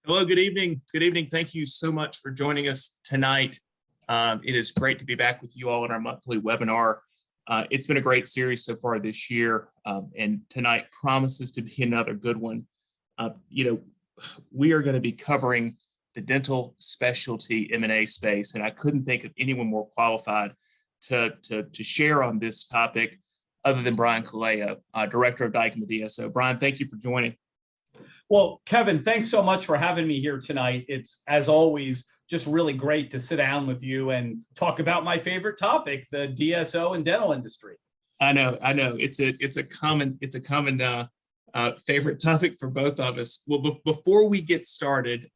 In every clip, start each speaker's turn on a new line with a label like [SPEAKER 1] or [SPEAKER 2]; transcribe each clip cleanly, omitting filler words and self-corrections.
[SPEAKER 1] Hello, good evening. Good evening. Thank you so much for joining us tonight. It is great to be back with you all in our monthly webinar. It's been a great series so far this year, and tonight promises to be another good one. We are going to be covering the dental specialty M&A space, and I couldn't think of anyone more qualified to share on this topic other than Brian Kaleo, Director of Dykema DSO. Brian, thank you for joining.
[SPEAKER 2] Well, Kevin, thanks so much for having me here tonight. It's, as always, just really great to sit down with you and talk about my favorite topic, the DSO and dental industry.
[SPEAKER 1] I know. It's a common favorite topic for both of us. Well, before we get started,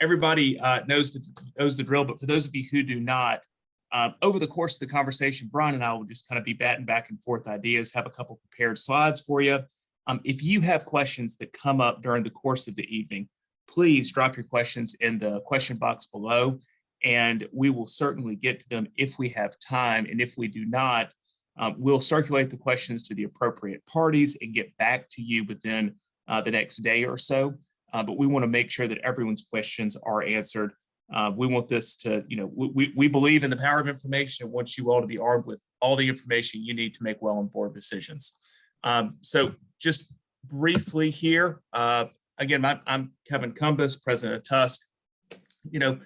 [SPEAKER 1] everybody knows the drill, but for those of you who do not, over the course of the conversation, Brian and I will just kind of be batting back and forth ideas, have a couple prepared slides for you. If you have questions that come up during the course of the evening, please drop your questions in the question box below, and we will certainly get to them if we have time. And if we do not, we'll circulate the questions to the appropriate parties and get back to you within the next day or so. But we want to make sure that everyone's questions are answered. We want this to, we believe in the power of information and want you all to be armed with all the information you need to make well-informed decisions. So just briefly here, again, I'm Kevin Cumbus, president of TUSK. You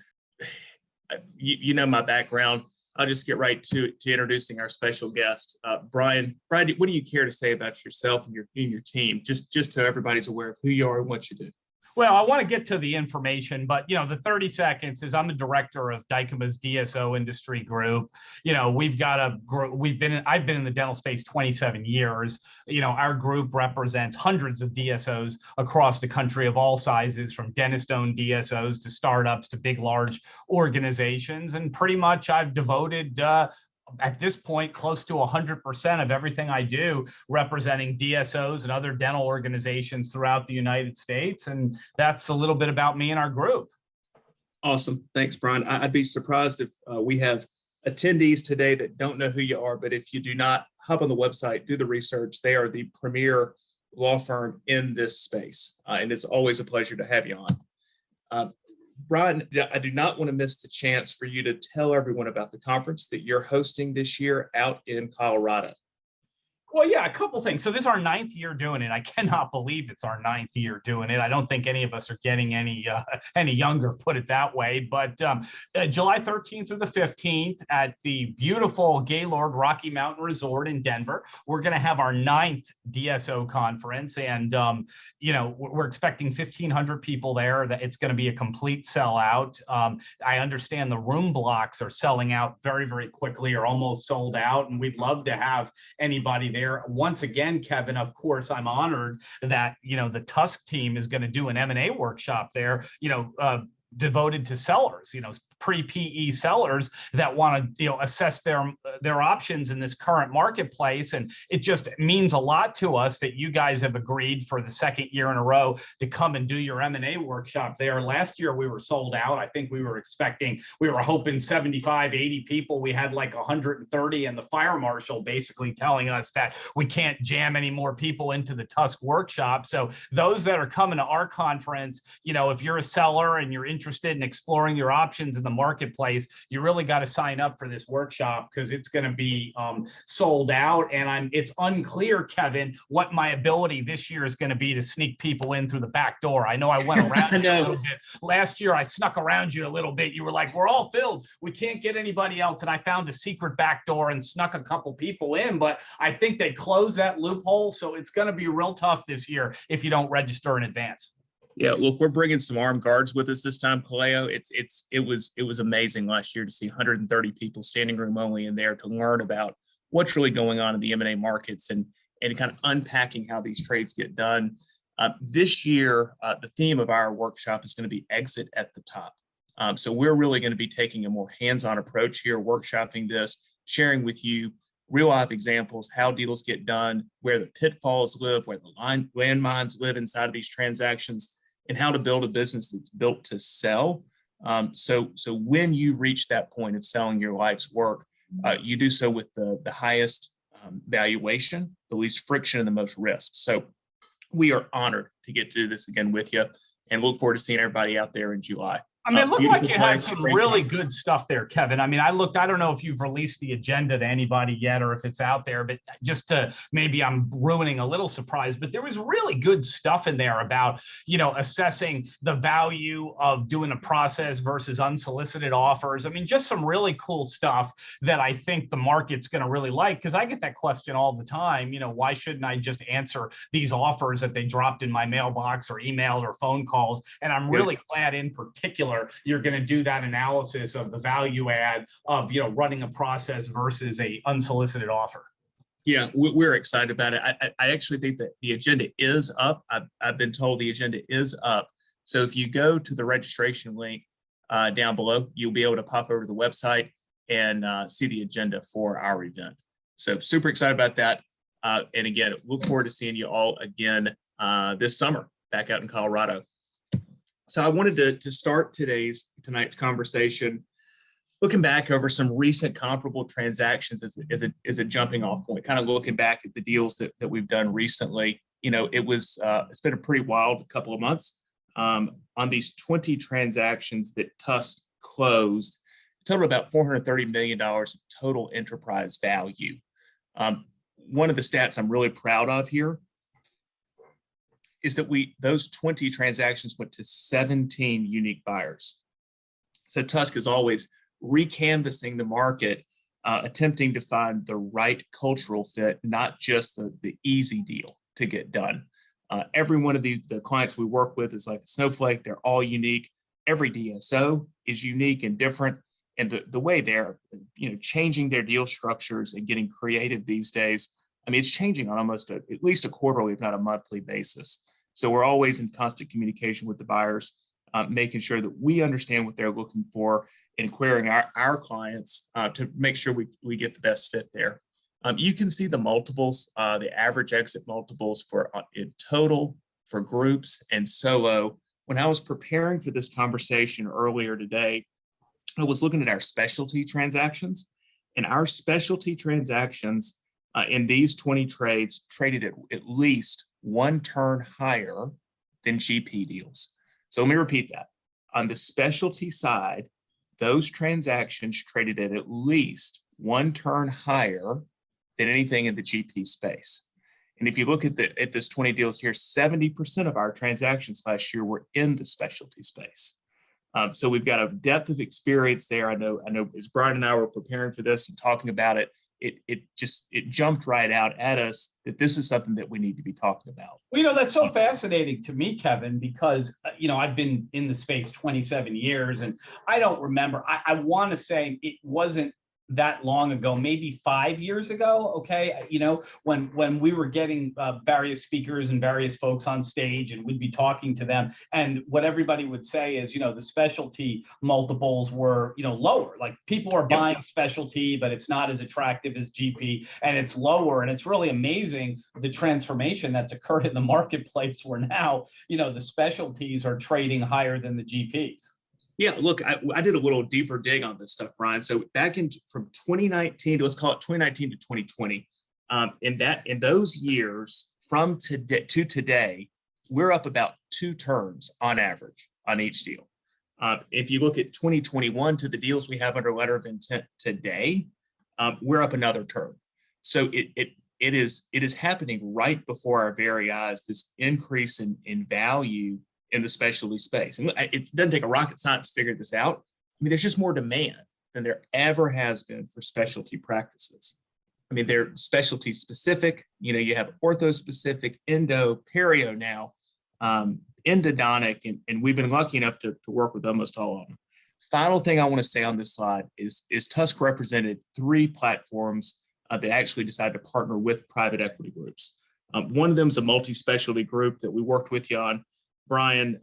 [SPEAKER 1] know my background. I'll just get right to introducing our special guest, Brian. Brian, what do you care to say about yourself and your team, just so everybody's aware of who you are and what you do?
[SPEAKER 2] Well, I want to get to the information, but the 30 seconds is I'm the director of Dykema's DSO industry group. I've been in the dental space 27 years. Our group represents hundreds of DSOs across the country of all sizes, from dentist-owned DSOs to startups to big, large organizations. And pretty much I've devoted at this point, close to 100% of everything I do representing DSOs and other dental organizations throughout the United States. And that's a little bit about me and our group.
[SPEAKER 1] Awesome. Thanks, Brian. I'd be surprised if we have attendees today that don't know who you are, but if you do not, hop on the website, do the research. They are the premier law firm in this space, and it's always a pleasure to have you on. Brian, I do not want to miss the chance for you to tell everyone about the conference that you're hosting this year out in Colorado.
[SPEAKER 2] Well, yeah, a couple things. So this is our 9th year doing it. I cannot believe it's our 9th year doing it. I don't think any of us are getting any younger, put it that way. But July 13th through the 15th at the beautiful Gaylord Rocky Mountain Resort in Denver, we're going to have our 9th DSO conference. And, we're expecting 1,500 people there. That it's going to be a complete sellout. I understand the room blocks are selling out very, very quickly, or almost sold out. And we'd love to have anybody there. Once again, Kevin, of course, I'm honored that, the TUSK team is going to do an M&A workshop there, devoted to sellers, pre-PE sellers that want to, assess their options in this current marketplace. And it just means a lot to us that you guys have agreed for the 2nd year in a row to come and do your M&A workshop there. Last year we were sold out. I think we were hoping 75, 80 people. We had like 130, and the fire marshal basically telling us that we can't jam any more people into the TUSK workshop. So those that are coming to our conference, if you're a seller and you're interested in exploring your options in the marketplace, you really got to sign up for this workshop, because it's going to be sold out. And it's unclear, Kevin, what my ability this year is going to be to sneak people in through the back door. I know I went around you a little bit. Last year I snuck around you a little bit. You were like, we're all filled, we can't get anybody else. And I found a secret back door and snuck a couple people in, but I think they closed that loophole. So it's going to be real tough this year if you don't register in advance.
[SPEAKER 1] Yeah, look, we're bringing some armed guards with us this time, Kaleo. It was amazing last year to see 130 people, standing room only, in there to learn about what's really going on in the M&A markets and kind of unpacking how these trades get done. This year, the theme of our workshop is going to be exit at the top. So we're really going to be taking a more hands-on approach here, workshopping this, sharing with you real-life examples, how deals get done, where the pitfalls live, where the landmines live inside of these transactions, and how to build a business that's built to sell. So when you reach that point of selling your life's work, you do so with the highest valuation, the least friction, and the most risk. So we are honored to get to do this again with you. and look forward to seeing everybody out there in July.
[SPEAKER 2] I mean, it looked like you had
[SPEAKER 1] place,
[SPEAKER 2] some
[SPEAKER 1] great
[SPEAKER 2] really
[SPEAKER 1] conference.
[SPEAKER 2] good stuff there, Kevin. I mean, I don't know if you've released the agenda to anybody yet or if it's out there, but just to maybe I'm ruining a little surprise, but there was really good stuff in there about, assessing the value of doing a process versus unsolicited offers. I mean, just some really cool stuff that I think the market's going to really like, because I get that question all the time, why shouldn't I just answer these offers that they dropped in my mailbox or emails or phone calls? And I'm really glad in particular you're going to do that analysis of the value add of running a process versus a unsolicited offer.
[SPEAKER 1] Yeah, we're excited about it. I actually think that the agenda is up. I've been told the agenda is up. So if you go to the registration link down below, you'll be able to pop over to the website and see the agenda for our event. So super excited about that. And again, look forward to seeing you all again this summer back out in Colorado. So I wanted to start tonight's conversation looking back over some recent comparable transactions as a jumping off point, kind of looking back at the deals that we've done recently. It's been a pretty wild couple of months. On these 20 transactions that TUSK closed, total about $430 million of total enterprise value. One of the stats I'm really proud of here is that those 20 transactions went to 17 unique buyers. So TUSK is always recanvassing the market, attempting to find the right cultural fit, not just the easy deal to get done. Every one of the clients we work with is like a snowflake. They're all unique. Every DSO is unique and different. And the way they're changing their deal structures and getting creative these days, I mean, it's changing on almost at least a quarterly, if not a monthly basis. So we're always in constant communication with the buyers, making sure that we understand what they're looking for and querying our clients to make sure we get the best fit there. You can see the multiples, the average exit multiples for in total, for groups and solo. When I was preparing for this conversation earlier today, I was looking at our specialty transactions, and our specialty transactions in these 20 trades traded at least one turn higher than GP deals. So let me repeat that. On the specialty side, those transactions traded at least one turn higher than anything in the GP space. And if you look at this 20 deals here, 70% of our transactions last year were in the specialty space. So we've got a depth of experience there. I know as Brian and I were preparing for this and talking about it, it jumped right out at us that this is something that we need to be talking about.
[SPEAKER 2] Well, that's so fascinating to me, Kevin, because, I've been in the space 27 years and I don't remember, I want to say it wasn't that long ago, maybe 5 years ago. Okay. When we were getting various speakers and various folks on stage and we'd be talking to them, and what everybody would say is, the specialty multiples were, lower. Like people are buying specialty, but it's not as attractive as GP and it's lower. And it's really amazing the transformation that's occurred in the marketplace where now, the specialties are trading higher than the GPs.
[SPEAKER 1] Yeah, look, I did a little deeper dig on this stuff, Brian. So back from 2019, let's call it 2019 to 2020, in those years from today to today, we're up about 2 turns on average on each deal. If you look at 2021 to the deals we have under letter of intent today, we're up another turn. So it is happening right before our very eyes. This increase in value in the specialty space. And it doesn't take a rocket science to figure this out. I mean, there's just more demand than there ever has been for specialty practices. I mean, they're specialty specific. You have ortho specific, endo, perio now, endodontic, and we've been lucky enough to work with almost all of them. Final thing I want to say on this slide is TUSK represented 3 platforms that actually decided to partner with private equity groups. One of them is a multi-specialty group that we worked with you on, Brian,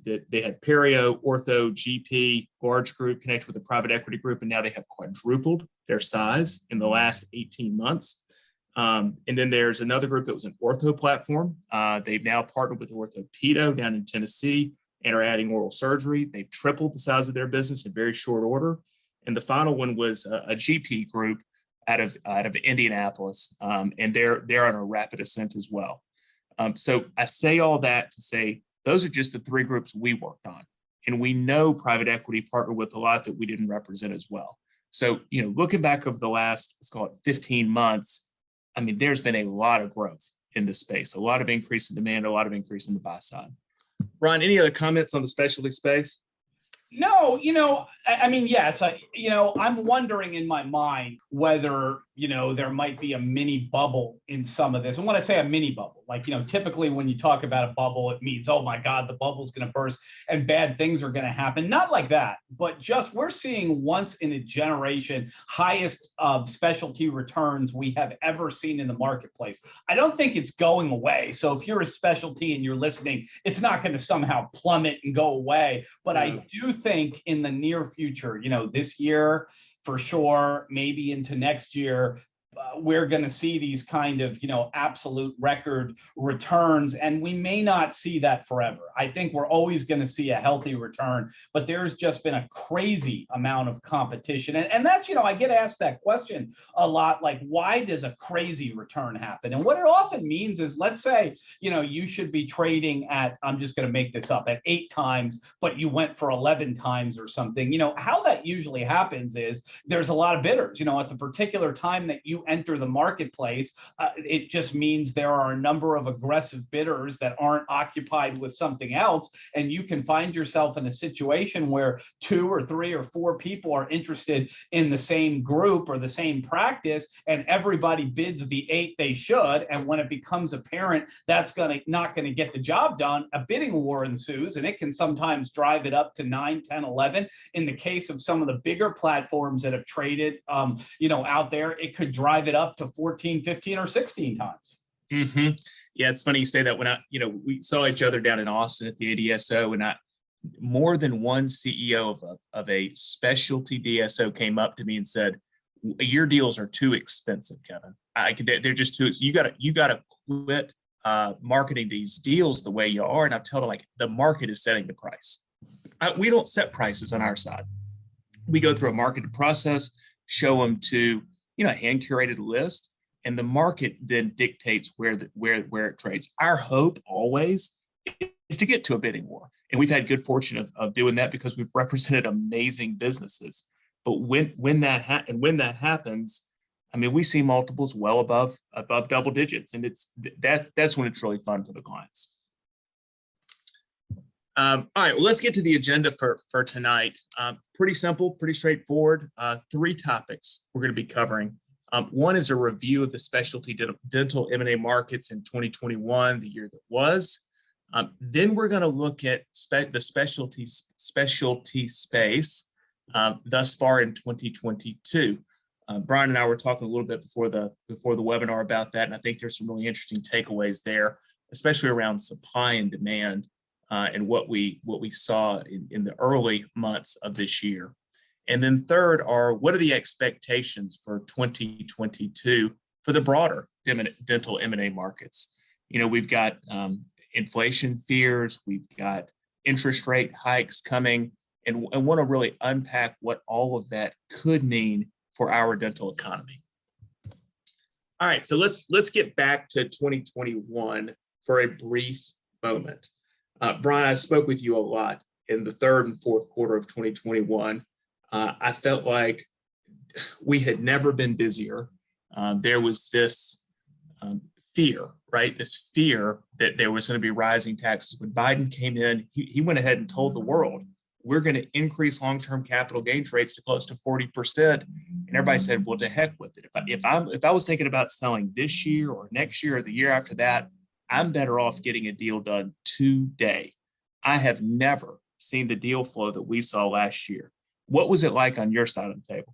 [SPEAKER 1] that they had perio, ortho, GP, large group connected with a private equity group, and now they have quadrupled their size in the last 18 months. And then there's another group that was an ortho platform. They've now partnered with Orthopedo down in Tennessee and are adding oral surgery. They've tripled the size of their business in very short order. And the final one was a GP group out of Indianapolis, and they're on a rapid ascent as well. So I say all that to say, Those are just the three groups we worked on. And we know private equity partnered with a lot that we didn't represent as well. So, looking back over the last, let's call it 15 months, I mean, there's been a lot of growth in this space, a lot of increase in demand, a lot of increase in the buy side. Ron, any other comments on the specialty space?
[SPEAKER 2] No, I mean, yes, I'm wondering in my mind whether, there might be a mini bubble in some of this. And when I say a mini bubble, like, typically when you talk about a bubble, it means, oh my God, the bubble's going to burst and bad things are going to happen. Not like that, but just we're seeing once in a generation highest specialty returns we have ever seen in the marketplace. I don't think it's going away. So if you're a specialty and you're listening, it's not going to somehow plummet and go away. But I do think in the near future, this year for sure, maybe into next year, we're going to see these kind of, absolute record returns, and we may not see that forever. I think we're always going to see a healthy return, but there's just been a crazy amount of competition. And that's, I get asked that question a lot, like, why does a crazy return happen? And what it often means is, let's say, you should be trading at, I'm just going to make this up, at 8 times, but you went for 11 times or something. How that usually happens is there's a lot of bidders, at the particular time that you enter the marketplace. It just means there are a number of aggressive bidders that aren't occupied with something else. And you can find yourself in a situation where 2 or 3 or 4 people are interested in the same group or the same practice, and everybody bids the 8 they should. And when it becomes apparent that's not going to get the job done, a bidding war ensues, and it can sometimes drive it up to 9, 10, 11. In the case of some of the bigger platforms that have traded, out there, it could drive it up to 14, 15, or 16 times.
[SPEAKER 1] Mm-hmm. Yeah, it's funny you say that. When we saw each other down in Austin at the ADSO, and more than one CEO of a specialty DSO came up to me and said, "Your deals are too expensive, Kevin. They're just too. You got to quit marketing these deals the way you are." And I've told them, like, the market is setting the price. We don't set prices on our side. We go through a marketing process, show them to a hand curated list, and the market then dictates where it trades. Our hope always is to get to a bidding war, and we've had good fortune of doing that because we've represented amazing businesses. But when that happens, I mean, we see multiples well above double digits, and that's when it's really fun for the clients. All right, well, let's get to the agenda for tonight. Pretty simple, pretty straightforward. 3 topics we're going to be covering. One is a review of the specialty dental M&A markets in 2021, the year that was. Then we're going to look at the specialty space thus far in 2022. Brian and I were talking a little bit before the webinar about that, and I think there's some really interesting takeaways there, especially around supply and demand. And what we saw in the early months of this year. And then third are, what are the expectations for 2022 for the broader dental M&A markets? We've got inflation fears, we've got interest rate hikes coming, and want to really unpack what all of that could mean for our dental economy. All right, so let's get back to 2021 for a brief moment. Brian, I spoke with you a lot in the 3rd and 4th quarter of 2021. I felt like we had never been busier. There was this fear, right? This fear that there was going to be rising taxes. When Biden came in, he went ahead and told the world, we're going to increase long-term capital gains rates to close to 40%. And everybody said, well, to heck with it. If I was thinking about selling this year or next year or the year after that, I'm better off getting a deal done today. I have never seen the deal flow that we saw last year. What was it like on your side of the table?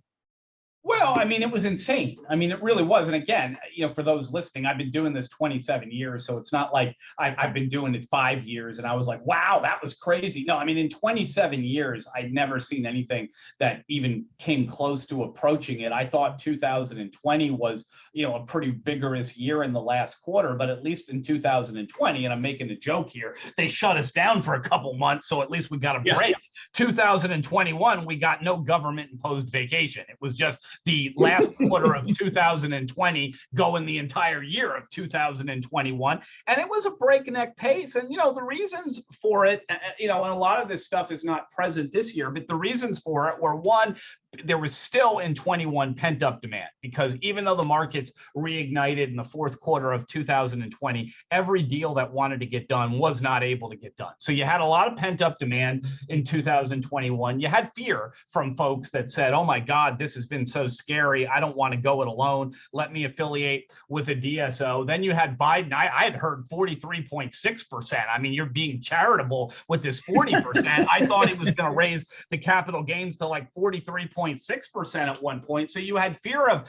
[SPEAKER 2] Well, I mean, it was insane. I mean, it really was. And again, for those listening, I've been doing this 27 years. So it's not like I've been doing it 5 years and I was like, wow, that was crazy. No, I mean, in 27 years, I'd never seen anything that even came close to approaching it. I thought 2020 was, a pretty vigorous year in the last quarter, but at least in 2020, and I'm making a joke here, they shut us down for a couple months. So at least we got a break. 2021, we got no government imposed vacation. It was just the last quarter of 2020 going the entire year of 2021. And it was a breakneck pace. And, the reasons for it, and a lot of this stuff is not present this year, but the reasons for it were, one, there was still in 21 pent up demand, because even though the markets reignited in the fourth quarter of 2020, every deal that wanted to get done was not able to get done. So you had a lot of pent up demand in 2021. You had fear from folks that said, oh my God, this has been so scary. I don't want to go it alone. Let me affiliate with a DSO. Then you had Biden. I had heard 43.6%. I mean, you're being charitable with this 40%. I thought he was going to raise the capital gains to like 43.6% at one point. So you had fear of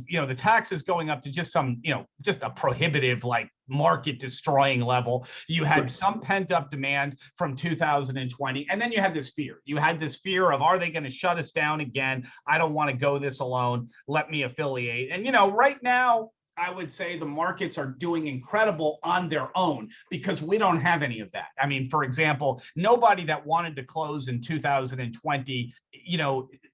[SPEAKER 2] the taxes going up to just some, just a prohibitive, like, market destroying level. You had some pent up demand from 2020. And then you had this fear. You had this fear of, are they going to shut us down again? I don't want to go this alone. Let me affiliate. And, right now, I would say the markets are doing incredible on their own because we don't have any of that. I mean, for example, nobody that wanted to close in 2020,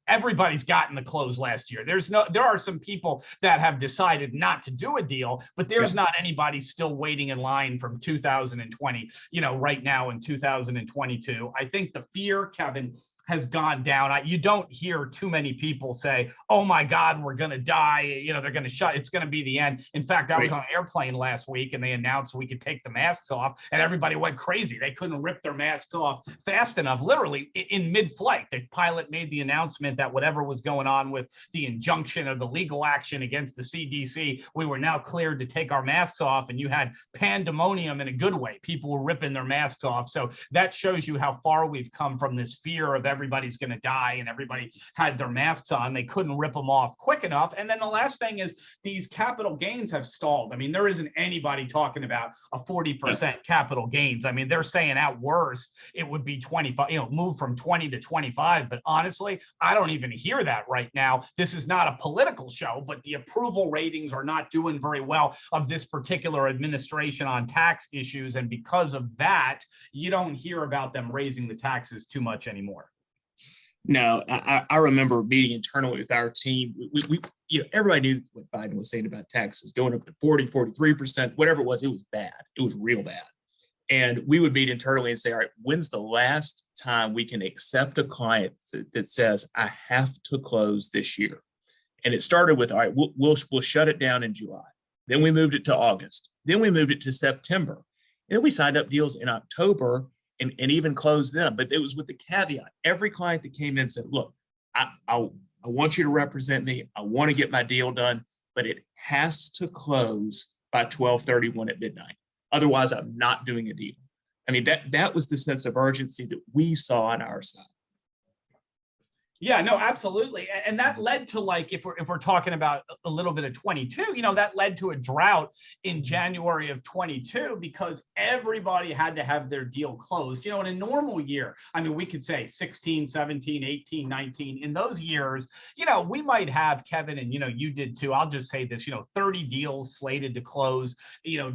[SPEAKER 2] everybody's gotten the close last year. There are some people that have decided not to do a deal, but there's not anybody still waiting in line from 2020, right now in 2022. I think the fear, Kevin, has gone down. You don't hear too many people say, oh my God, we're going to die. They're going to shut. It's going to be the end. In fact, I was on an airplane last week and they announced we could take the masks off and everybody went crazy. They couldn't rip their masks off fast enough. Literally in mid-flight, the pilot made the announcement that whatever was going on with the injunction or the legal action against the CDC, we were now cleared to take our masks off, and you had pandemonium in a good way. People were ripping their masks off. So that shows you how far we've come from this fear of everybody's going to die and everybody had their masks on. They couldn't rip them off quick enough. And then the last thing is these capital gains have stalled. I mean, there isn't anybody talking about a 40% capital gains. I mean, they're saying at worst it would be 25, move from 20 to 25. But honestly, I don't even hear that right now. This is not a political show, but the approval ratings are not doing very well of this particular administration on tax issues. And because of that, you don't hear about them raising the taxes too much anymore.
[SPEAKER 1] No, I remember meeting internally with our team. We everybody knew what Biden was saying about taxes going up to 40, 43%, whatever it was bad. It was real bad. And we would meet internally and say, all right, when's the last time we can accept a client that says, I have to close this year? And it started with, all right, we'll shut it down in July. Then we moved it to August. Then we moved it to September. And then we signed up deals in October and even closed them. But it was with the caveat. Every client that came in said, look, I want you to represent me. I want to get my deal done, but it has to close by 12/31 at midnight. Otherwise, I'm not doing a deal. I mean, that was the sense of urgency that we saw on our side.
[SPEAKER 2] Yeah, no, absolutely. And that led to, like, if we're talking about a little bit of 22, that led to a drought in January of 22 because everybody had to have their deal closed. In a normal year, I mean, we could say 16, 17, 18, 19. In those years, we might have, Kevin, and, you did too. I'll just say this, 30 deals slated to close,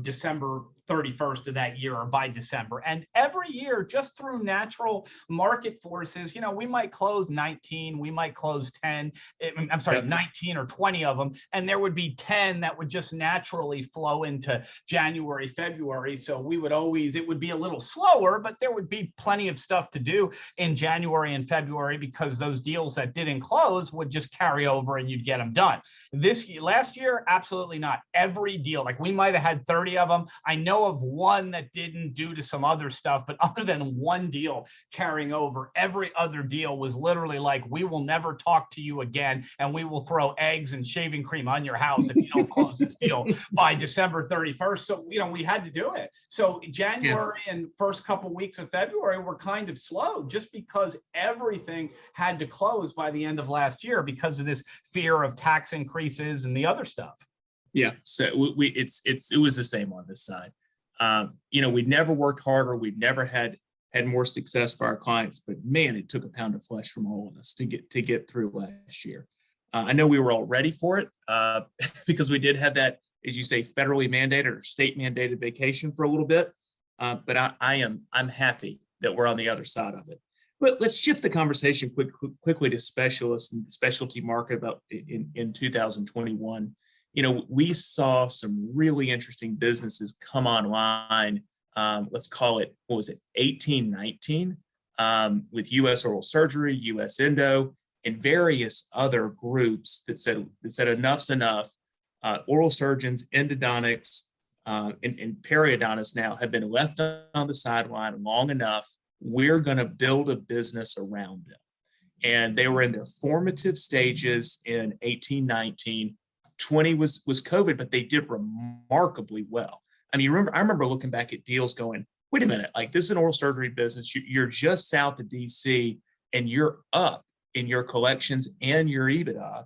[SPEAKER 2] December 31st of that year or by December. And every year, just through natural market forces, we might close 19, we might close 10, 19 or 20 of them. And there would be 10 that would just naturally flow into January, February. So it would be a little slower, but there would be plenty of stuff to do in January and February because those deals that didn't close would just carry over and you'd get them done. Last year, absolutely not. Every deal, like we might have had 30 of them. I know of one that didn't due to some other stuff, but other than one deal carrying over, every other deal was literally like, we will never talk to you again, and we will throw eggs and shaving cream on your house if you don't close this deal by December 31st. So, we had to do it. So January and first couple weeks of February were kind of slow just because everything had to close by the end of last year because of this fear of tax increases and the other stuff.
[SPEAKER 1] Yeah, so it was the same on this side. We'd never worked harder. We've never had more success for our clients, but man, it took a pound of flesh from all of us to get through last year. I know we were all ready for it because we did have that, as you say, federally mandated or state mandated vacation for a little bit. But I'm happy that we're on the other side of it. But let's shift the conversation quickly to specialists and the specialty market about in 2021. We saw some really interesting businesses come online. Let's call it, what was it, 1819, with U.S. oral surgery, U.S. endo, and various other groups that said enough's enough. Oral surgeons, endodontics, and periodontists now have been left on the sideline long enough. We're going to build a business around them. And they were in their formative stages in 1819. 20 was COVID, but they did remarkably well. I mean, I remember looking back at deals going, wait a minute, like this is an oral surgery business. You're just south of DC and you're up in your collections and your EBITDA.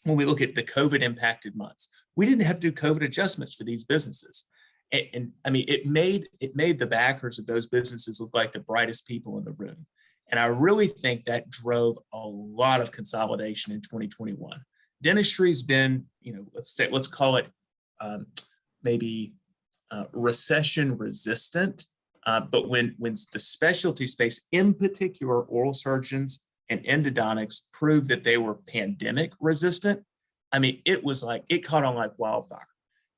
[SPEAKER 1] When we look at the COVID impacted months, we didn't have to do COVID adjustments for these businesses. And I mean, it made the backers of those businesses look like the brightest people in the room. And I really think that drove a lot of consolidation in 2021. Dentistry's been, let's call it maybe recession resistant. But when the specialty space, in particular, oral surgeons and endodontics, proved that they were pandemic resistant, I mean, it was like, it caught on like wildfire.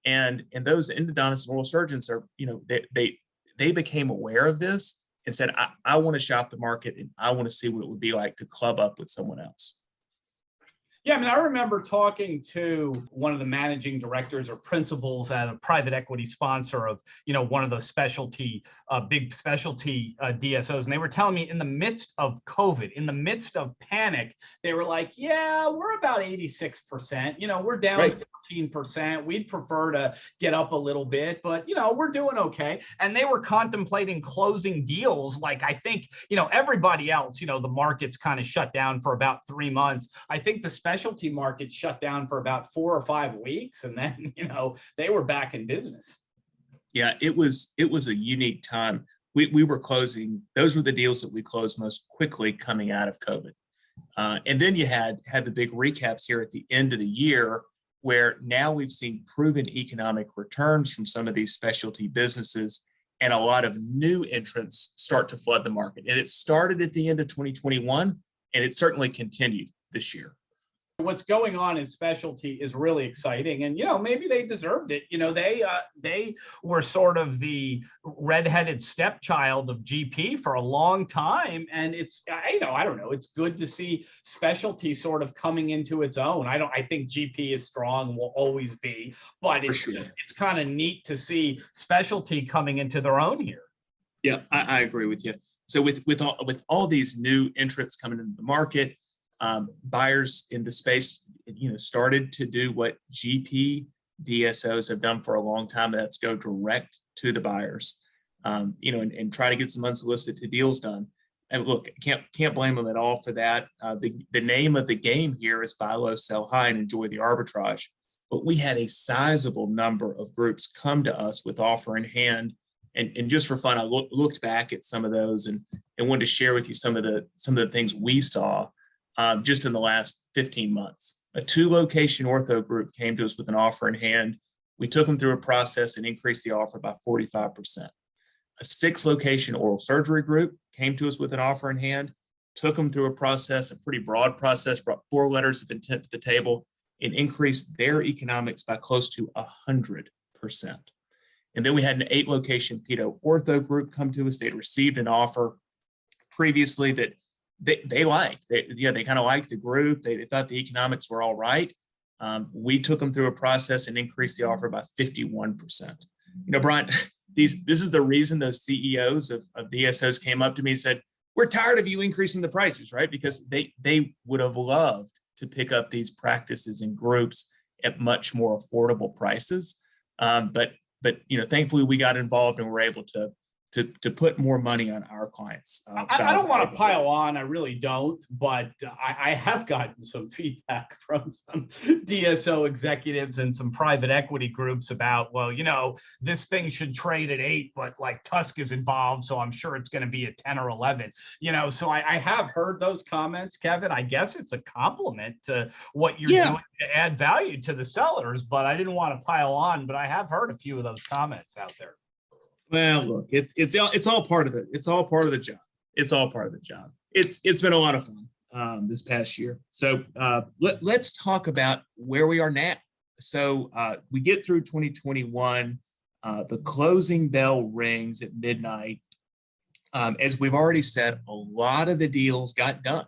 [SPEAKER 1] And those endodontists and oral surgeons are, they became aware of this and said, I want to shop the market and I want to see what it would be like to club up with someone else.
[SPEAKER 2] Yeah, I mean, I remember talking to one of the managing directors or principals at a private equity sponsor of, one of those big specialty DSOs. And they were telling me in the midst of COVID, in the midst of panic, they were like, yeah, we're about 86%, we're down right. 15%. We'd prefer to get up a little bit, but, we're doing okay. And they were contemplating closing deals. Like, I think, everybody else, the market's kind of shut down for about 3 months. I think the specialty market shut down for about 4 or 5 weeks, and then they were back in business.
[SPEAKER 1] Yeah, it was a unique time. We were closing; those were the deals that we closed most quickly coming out of COVID, and then you had the big recaps here at the end of the year, where now we've seen proven economic returns from some of these specialty businesses, and a lot of new entrants start to flood the market. And it started at the end of 2021, and it certainly continued this year.
[SPEAKER 2] What's going on in specialty is really exciting, and maybe they deserved it. They were sort of the redheaded stepchild of GP for a long time, and it's I don't know. It's good to see specialty sort of coming into its own. I think GP is strong, will always be, but it's kind of neat to see specialty coming into their own here.
[SPEAKER 1] Yeah, I agree with you. So with all these new entrants coming into the market. Buyers in the space, started to do what GP DSOs have done for a long time. That's go direct to the buyers, and try to get some unsolicited deals done. And look, can't blame them at all for that. The name of the game here is buy low, sell high, and enjoy the arbitrage. But we had a sizable number of groups come to us with offer in hand. And just for fun, I looked back at some of those and wanted to share with you some of the things we saw. Just in the last 15 months. A 2-location ortho group came to us with an offer in hand. We took them through a process and increased the offer by 45%. A 6-location oral surgery group came to us with an offer in hand, took them through a process, a pretty broad process, brought 4 letters of intent to the table, and increased their economics by close to 100%. And then we had an 8-location pedo ortho group come to us. They'd received an offer previously that they liked. They kind of liked the group. They thought the economics were all right. We took them through a process and increased the offer by 51%. Brian, this is the reason those CEOs of DSOs came up to me and said, we're tired of you increasing the prices, right? Because they would have loved to pick up these practices and groups at much more affordable prices. But thankfully we got involved and were able to put more money on our clients.
[SPEAKER 2] I don't want to pile on, I really don't, but I have gotten some feedback from some DSO executives and some private equity groups about, well, this thing should trade at 8, but like TUSK is involved, so I'm sure it's going to be at 10 or 11. So I have heard those comments, Kevin. I guess it's a compliment to what you're doing to add value to the sellers, but I didn't want to pile on, but I have heard a few of those comments out there.
[SPEAKER 1] Well, look, it's all part of it. It's all part of the job. It's all part of the job. It's been a lot of fun this past year. So let's talk about where we are now. So we get through 2021. The closing bell rings at midnight. As we've already said, a lot of the deals got done.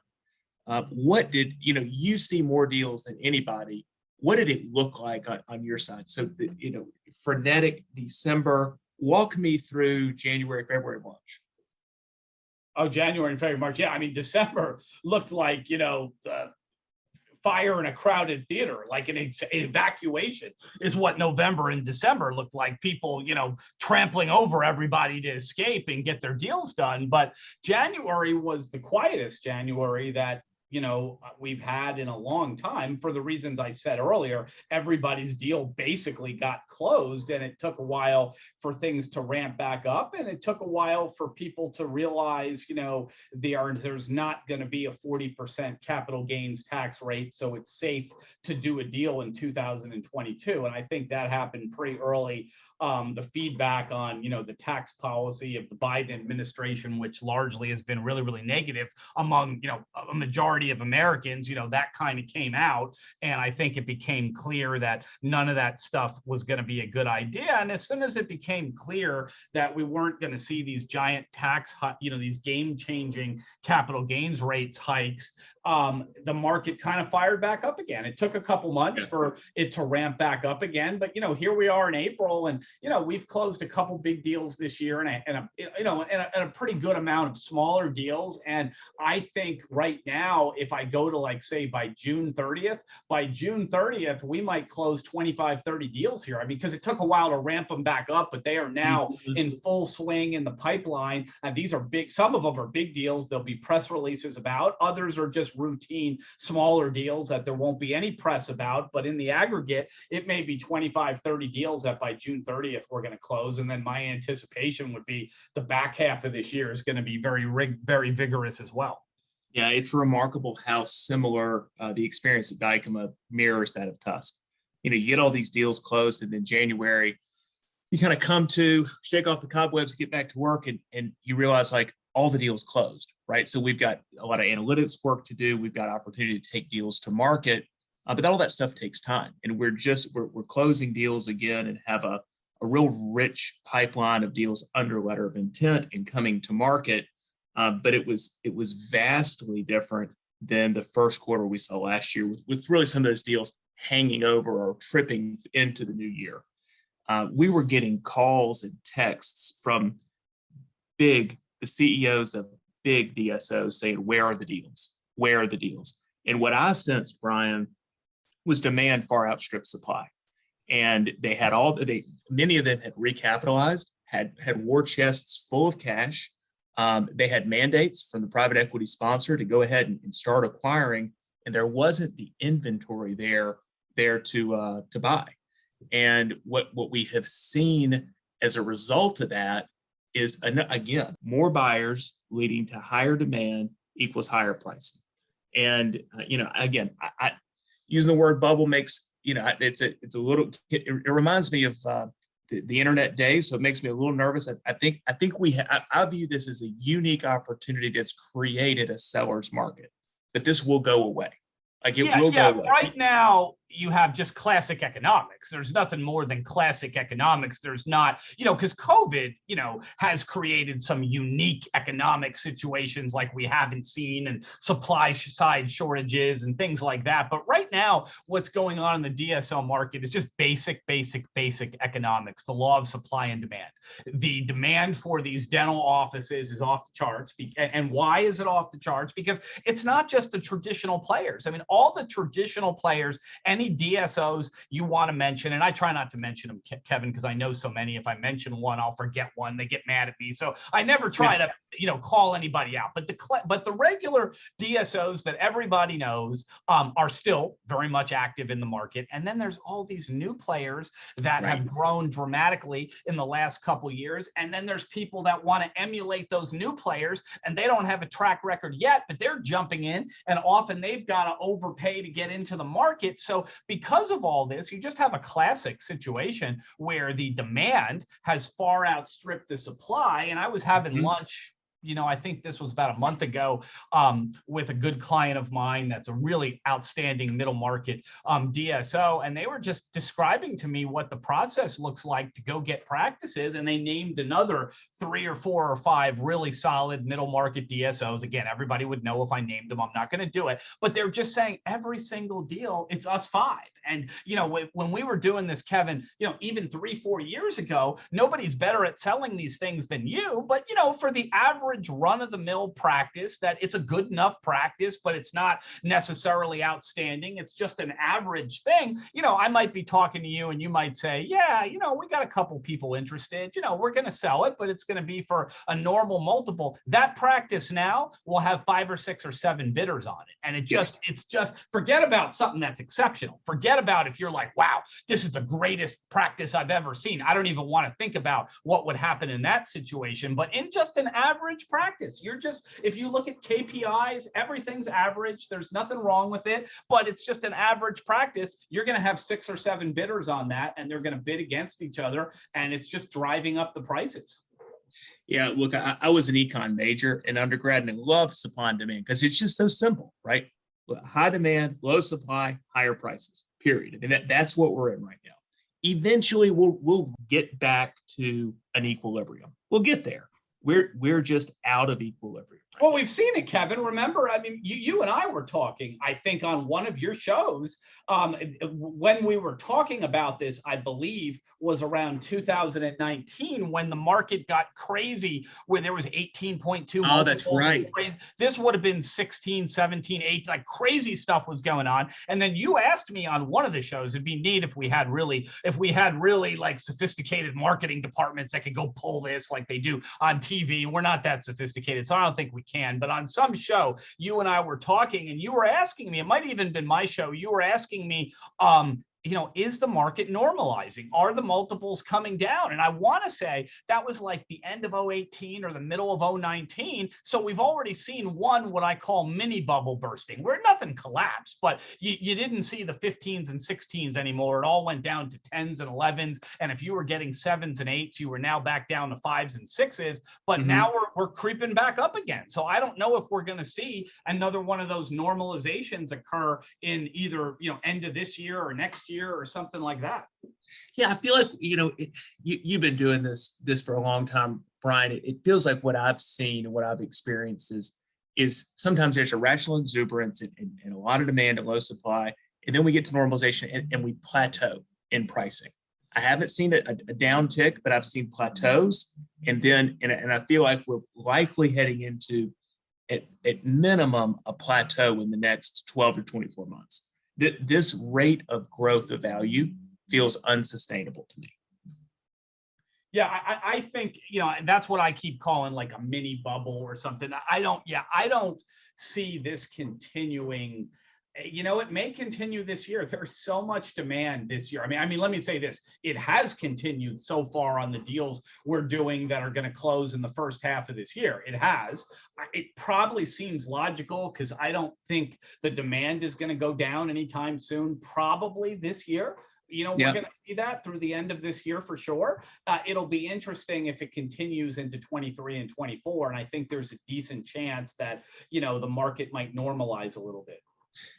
[SPEAKER 1] What did you see more deals than anybody? What did it look like on your side? So frenetic December. Walk me through January, February, March.
[SPEAKER 2] Oh, January and February, March. Yeah, I mean, December looked like, fire in a crowded theater, like an evacuation is what November and December looked like. People, trampling over everybody to escape and get their deals done. But January was the quietest January that we've had in a long time, for the reasons I said earlier. Everybody's deal basically got closed, and it took a while for things to ramp back up, and it took a while for people to realize there's not going to be a 40% capital gains tax rate, so it's safe to do a deal in 2022. And I think that happened pretty early. The feedback on the tax policy of the Biden administration, which largely has been really, really negative among a majority of Americans, that kind of came out, and I think it became clear that none of that stuff was going to be a good idea. And as soon as it became clear that we weren't going to see these giant tax, these game-changing capital gains rates hikes, the market kind of fired back up again. It took a couple months for it to ramp back up again, but here we are in April, and we've closed a couple big deals this year, and a pretty good amount of smaller deals. And I think right now, if I go to say by June 30th, we might close 25, 30 deals here. I mean, because it took a while to ramp them back up, but they are now in full swing in the pipeline. And these are big. Some of them are big deals. There'll be press releases about. Others are just routine smaller deals that there won't be any press about, but in the aggregate it may be 25, 30 deals that by June 30th we're going to close. And then my anticipation would be the back half of this year is going to be very vigorous as well.
[SPEAKER 1] Yeah, it's remarkable how similar the experience at Dykema mirrors that of TUSK. You get all these deals closed, and then January you kind of come to shake off the cobwebs, get back to work, and you realize all the deals closed, right? So we've got a lot of analytics work to do. We've got opportunity to take deals to market, but all that stuff takes time. And we're closing deals again and have a real rich pipeline of deals under letter of intent and coming to market. But it was vastly different than the first quarter we saw last year, with really some of those deals hanging over or tripping into the new year. We were getting calls and texts from the CEOs of big DSOs saying, where are the deals? Where are the deals? And what I sensed, Brian, was demand far outstripped supply. And they had many of them had recapitalized, had war chests full of cash. They had mandates from the private equity sponsor to go ahead and start acquiring, and there wasn't the inventory there to buy. And what we have seen as a result of that is, again, more buyers leading to higher demand equals higher pricing. And again, I using the word bubble makes it's a little. It reminds me of the internet days, so it makes me a little nervous. I think I view this as a unique opportunity that's created a seller's market. That this will go away. Will go away.
[SPEAKER 2] Right now, you have just classic economics. There's nothing more than classic economics. There's not, because COVID, has created some unique economic situations like we haven't seen, and supply side shortages and things like that. But right now, what's going on in the DSO market is just basic economics, the law of supply and demand. The demand for these dental offices is off the charts. And why is it off the charts? Because it's not just the traditional players. I mean, all the traditional players, any DSOs you want to mention, and I try not to mention them, Kevin, because I know so many. If I mention one, I'll forget one. They get mad at me, so I never try to call anybody out. But the regular DSOs that everybody knows are still very much active in the market. And then there's all these new players that have grown dramatically in the last couple years. And then there's people that want to emulate those new players, and they don't have a track record yet, but they're jumping in, and often they've got to overpay to get into the market. So because of all this, you just have a classic situation where the demand has far outstripped the supply. And I was having lunch I think this was about a month ago, with a good client of mine that's a really outstanding middle market DSO. And they were just describing to me what the process looks like to go get practices. And they named another 3 or 4 or 5 really solid middle market DSOs. Again, everybody would know if I named them. I'm not going to do it. But they're just saying every single deal, it's us 5. And, when we were doing this, Kevin, even 3-4 years ago, nobody's better at selling these things than you. But, for the average run of the mill practice, that it's a good enough practice, but it's not necessarily outstanding. It's just an average thing. I might be talking to you and you might say, yeah, we got a couple people interested. We're going to sell it, but it's going to be for a normal multiple. That practice now will have 5 or 6 or 7 bidders on it. And it's just forget about something that's exceptional. Forget about if you're like, wow, this is the greatest practice I've ever seen. I don't even want to think about what would happen in that situation. But in just an average practice, if you look at KPIs, everything's average. There's nothing wrong with it, but it's just an average practice. You're going to have 6 or 7 bidders on that, and they're going to bid against each other, and it's just driving up the prices.
[SPEAKER 1] Yeah, look, I was an econ major in undergrad, and I love supply and demand because it's just so simple, right? High demand, low supply, higher prices, period. I mean, that's what we're in right now. Eventually, we'll get back to an equilibrium. We'll get there. We're just out of equilibrium.
[SPEAKER 2] Well, we've seen it, Kevin. Remember, you and I were talking, I think, on one of your shows, when we were talking about this, I believe was around 2019 when the market got crazy, where there was 18.2.
[SPEAKER 1] Oh, that's right.
[SPEAKER 2] Crazy. This would have been 16, 17, 8, like crazy stuff was going on. And then you asked me on one of the shows, it'd be neat if we had really like sophisticated marketing departments that could go pull this like they do on TV. We're not that sophisticated, so I don't think we can. But on some show, you and I were talking, and you were asking me, it might have even been my show, you were asking me, is the market normalizing? Are the multiples coming down? And I want to say that was like the end of 2018 or the middle of 2019. So we've already seen what I call mini bubble bursting, where nothing collapsed, but you didn't see the 15s and 16s anymore. It all went down to 10s and 11s. And if you were getting 7s and 8s, you were now back down to 5s and 6s. But now we're creeping back up again. So I don't know if we're going to see another one of those normalizations occur in either end of this year or next year or something like that.
[SPEAKER 1] Yeah, I feel like you've been doing this for a long time, Brian. It feels like what I've seen and what I've experienced is sometimes there's a rational exuberance and a lot of demand and low supply, and then we get to normalization and we plateau in pricing. I haven't seen a downtick, but I've seen plateaus, and I feel like we're likely heading into at minimum a plateau in the next 12 to 24 months. This rate of growth of value feels unsustainable to me.
[SPEAKER 2] Yeah, I think, that's what I keep calling like a mini bubble or something. I don't see this continuing. It may continue this year. There's so much demand this year. I mean, let me say this. It has continued so far on the deals we're doing that are going to close in the first half of this year. It has. It probably seems logical because I don't think the demand is going to go down anytime soon, probably this year. We're going to see that through the end of this year for sure. It'll be interesting if it continues into 23 and 24. And I think there's a decent chance that, the market might normalize a little bit.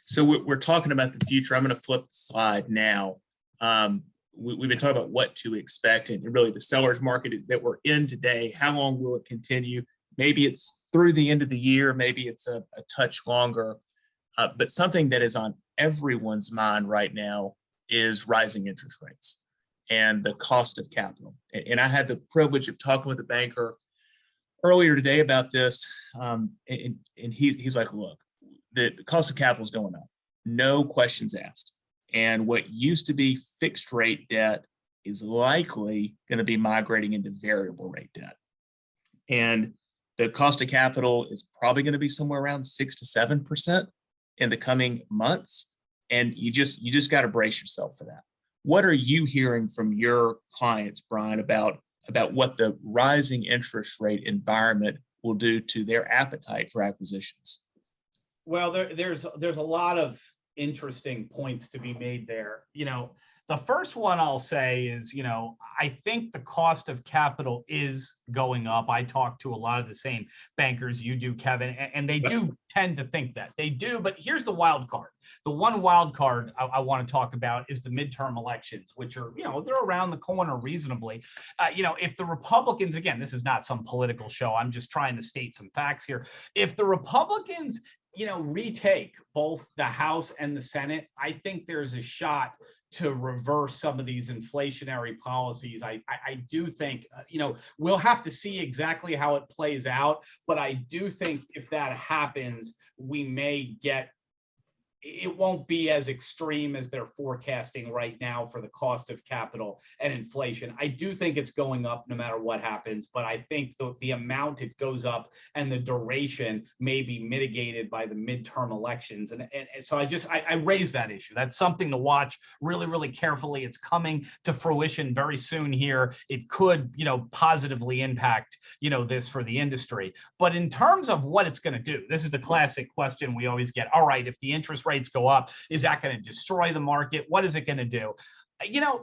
[SPEAKER 1] So we're talking about the future. I'm going to flip the slide now. We've been talking about what to expect and really the seller's market that we're in today. How long will it continue? Maybe it's through the end of the year. Maybe it's a touch longer. But something that is on everyone's mind right now is rising interest rates and the cost of capital. And I had the privilege of talking with a banker earlier today about this. And he's like, look, the cost of capital is going up, no questions asked. And what used to be fixed rate debt is likely going to be migrating into variable rate debt. And the cost of capital is probably going to be somewhere around 6 to 7% in the coming months. And you just got to brace yourself for that. What are you hearing from your clients, Brian, about what the rising interest rate environment will do to their appetite for acquisitions? Well,
[SPEAKER 2] there's a lot of interesting points to be made there. The The first one I'll say is, I think the cost of capital is going up. I talk to a lot of the same bankers you do, Kevin, and they do tend to think that. They do, but here's the wild card. The one wild card I want to talk about is the midterm elections, which are, they're around the corner reasonably. If the Republicans, again, this is not some political show, I'm just trying to state some facts here. If the Republicans, retake both the House and the Senate, I think there's a shot to reverse some of these inflationary policies. I do think, we'll have to see exactly how it plays out, but I do think if that happens, we may get, it won't be as extreme as they're forecasting right now for the cost of capital and inflation. I do think it's going up no matter what happens, but I think the amount it goes up and the duration may be mitigated by the midterm elections. And so I raised that issue. That's something to watch really, really carefully. It's coming to fruition very soon here. It could, positively impact, this for the industry. But in terms of what it's going to do, this is the classic question we always get. All right, if the interest rates go up, is that going to destroy the market? What is it going to do?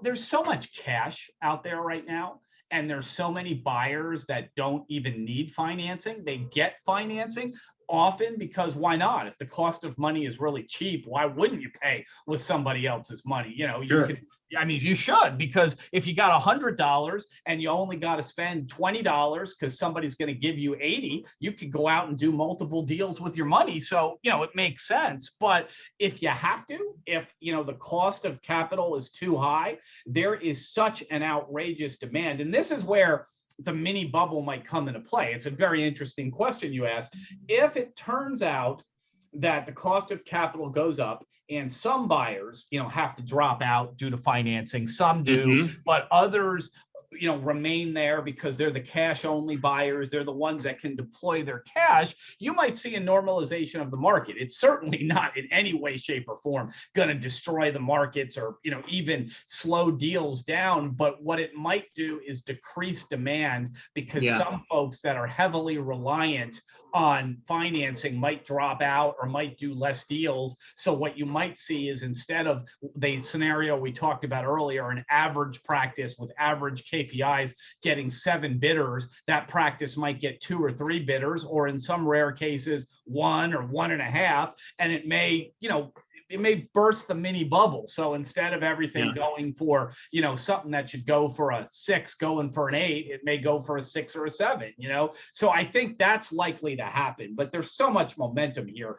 [SPEAKER 2] There's so much cash out there right now, and there's so many buyers that don't even need financing. They get financing often because why not? If the cost of money is really cheap, why wouldn't you pay with somebody else's money?
[SPEAKER 1] Sure.
[SPEAKER 2] You should, because if you got $100 and you only got to spend $20 because somebody's going to give you 80, you could go out and do multiple deals with your money. So, it makes sense. But if you have to, if, the cost of capital is too high, there is such an outrageous demand. And this is where the mini bubble might come into play. It's a very interesting question you asked. If it turns out that the cost of capital goes up and some buyers, have to drop out due to financing, some do, but others, remain there because they're the cash only buyers. They're the ones that can deploy their cash. You might see a normalization of the market. It's certainly not in any way, shape, or form going to destroy the markets or, even slow deals down. But what it might do is decrease demand because some folks that are heavily reliant on financing might drop out or might do less deals. So what you might see is, instead of the scenario we talked about earlier, an average practice with average KPIs getting 7 bidders, that practice might get 2 or 3 bidders, or in some rare cases, 1 or 1.5, and it may, it may burst the mini bubble. So instead of everything going for, something that should go for a 6 going for an 8, it may go for a 6 or a 7, So I think that's likely to happen, but there's so much momentum here.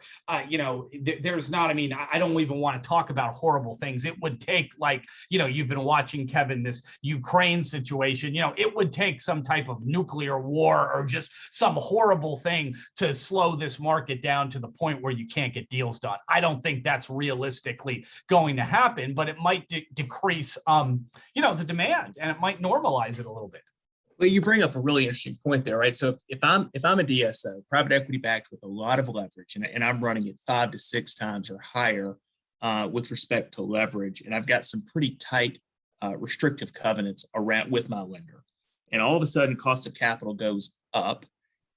[SPEAKER 2] There's not, I don't even want to talk about horrible things. It would take, like, you've been watching, Kevin, this Ukraine situation, it would take some type of nuclear war or just some horrible thing to slow this market down to the point where you can't get deals done. I don't think that's realistically going to happen, but it might decrease, the demand, and it might normalize it a little bit.
[SPEAKER 1] Well, you bring up a really interesting point there, right? So if I'm a DSO, private equity backed with a lot of leverage, and I'm running it 5 to 6 times or higher with respect to leverage, and I've got some pretty tight restrictive covenants around with my lender, and all of a sudden cost of capital goes up,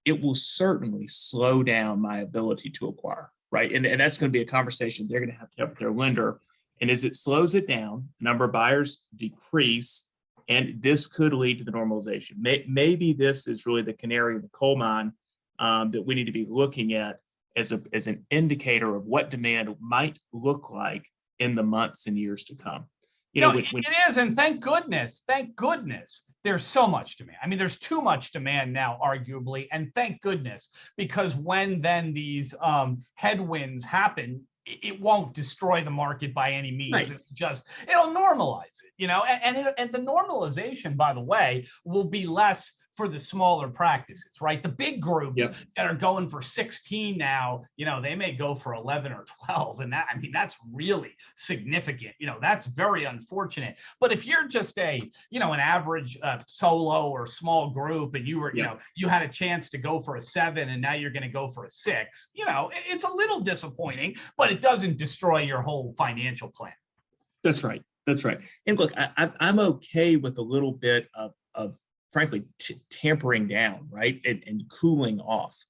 [SPEAKER 1] it will certainly slow down my ability to acquire. Right. And that's going to be a conversation they're going to have with their lender. And as it slows it down, the number of buyers decrease, and this could lead to the normalization. Maybe this is really the canary in the coal mine that we need to be looking at as an indicator of what demand might look like in the months and years to come.
[SPEAKER 2] It is. And thank goodness, there's so much demand. There's too much demand now, arguably, and thank goodness, because when then these headwinds happen, it won't destroy the market by any means. Right. It'll normalize it, and the normalization, by the way, will be less for the smaller practices, right? The big groups that are going for 16 now, they may go for 11 or 12. And that's really significant. That's very unfortunate. But if you're just an average solo or small group, and you were, you had a chance to go for a 7 and now you're going to go for a 6, it's a little disappointing, but it doesn't destroy your whole financial plan.
[SPEAKER 1] That's right. And look, I'm okay with a little bit of frankly, tampering down, right, and cooling off.